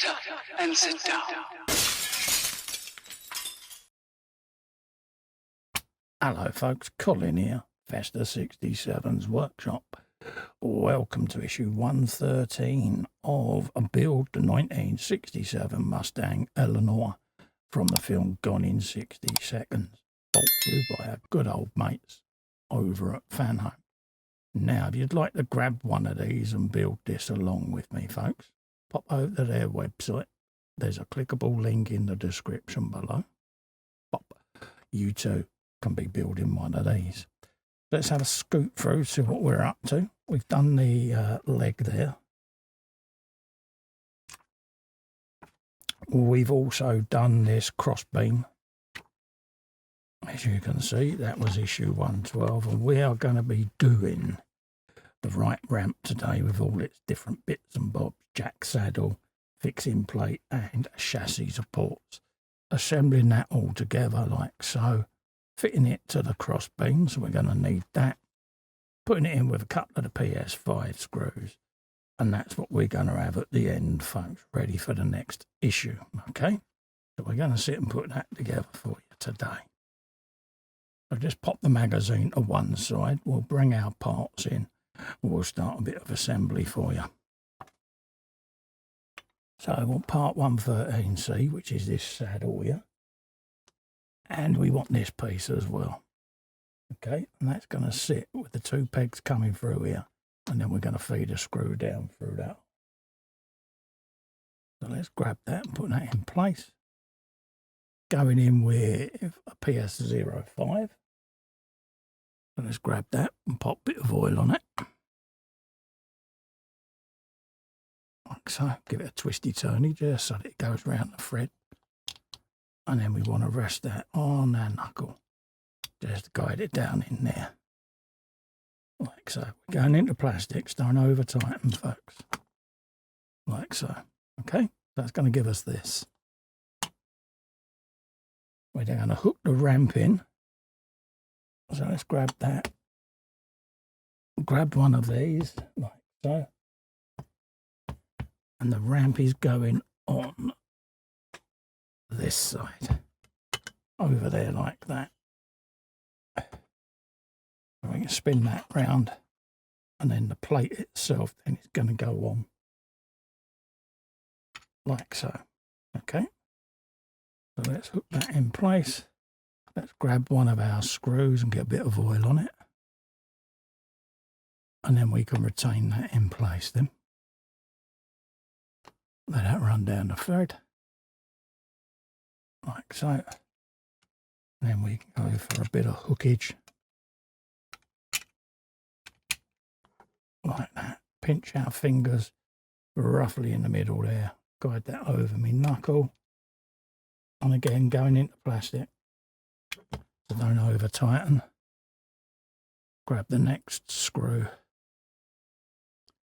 Shut up and sit down. Hello folks, Colin here, Festa 67's workshop. Welcome to issue 113 of a build the 1967 Mustang Eleanor from the film Gone in 60 Seconds, brought to you by our good old mates over at Fanhome. Now, if you'd like to grab one of these and build this along with me, folks, pop over to their website. There's a clickable link in the description below. Pop. You too can be building one of these. Let's have a scoot through, see what we're up to. We've done the leg there. We've also done this cross beam. As you can see, that was issue 112, and we are going to be doing the right ramp today with all its different bits and bobs, jack saddle, fixing plate and chassis supports. Assembling that all together like so, fitting it to the cross beam, so we're going to need that, putting it in with a couple of the PS5 screws, and that's what we're going to have at the end, folks, ready for the next issue, okay? So we're going to sit and put that together for you today. So just pop the magazine to one side, we'll bring our parts in, we'll start a bit of assembly for you. So we'll part 113C, which is this saddle here. And we want this piece as well. Okay, and that's going to sit with the two pegs coming through here. And then we're going to feed a screw down through that. So let's grab that and put that in place. Going in with a PS05. So let's grab that and pop a bit of oil on it. Like so. Give it a twisty-turny just so that it goes round the thread. And then we want to rest that on our knuckle, just to guide it down in there. Like so. We're going into plastics, don't over tighten, folks. Like so. Okay, that's going to give us this. We're then going to hook the ramp in. So let's grab that. Grab one of these, like so. And the ramp is going on this side, over there like that. We can spin that round, and then the plate itself then is going to go on like so. Okay, so let's hook that in place. Let's grab one of our screws and get a bit of oil on it, and then we can retain that in place then. Let that run down the thread. Like so. And then we can go for a bit of hookage. Like that. Pinch our fingers roughly in the middle there. Guide that over my knuckle. And again, going into plastic. So don't over tighten. Grab the next screw. A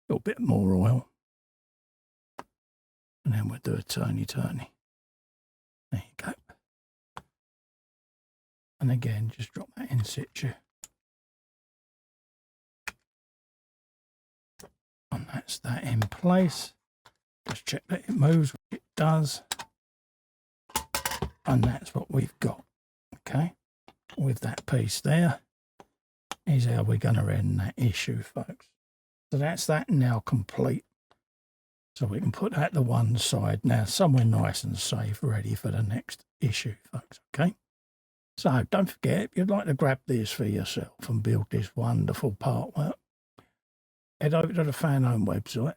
little bit more oil. And then we'll do a turny-turny. There you go. And again, just drop that in situ. And that's that in place. Just check that it moves, which it does. And that's what we've got. Okay. With that piece there is how we're going to end that issue, folks. So that's that now complete. So we can put that to one side now, somewhere nice and safe, ready for the next issue, folks, okay? So don't forget, if you'd like to grab this for yourself and build this wonderful partwork, head over to the Fanhome website.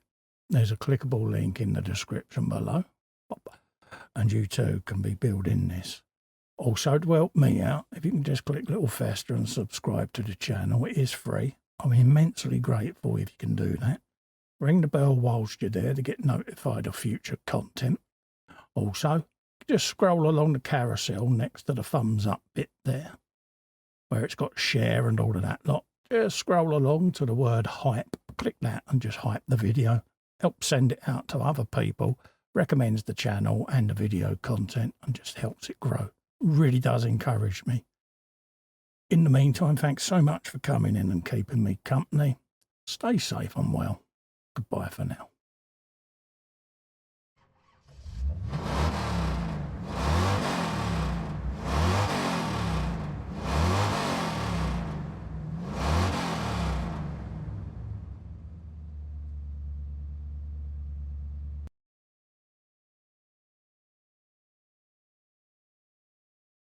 There's a clickable link in the description below. And you too can be building this. Also, to help me out, if you can just click little Festa and subscribe to the channel, it is free. I'm immensely grateful if you can do that. Ring the bell whilst you're there to get notified of future content. Also, just scroll along the carousel next to the thumbs up bit there, where it's got share and all of that lot. Just scroll along to the word hype. Click that and just hype the video. Help send it out to other people. Recommends the channel and the video content and just helps it grow. Really does encourage me. In the meantime, thanks so much for coming in and keeping me company. Stay safe and well. Goodbye for now.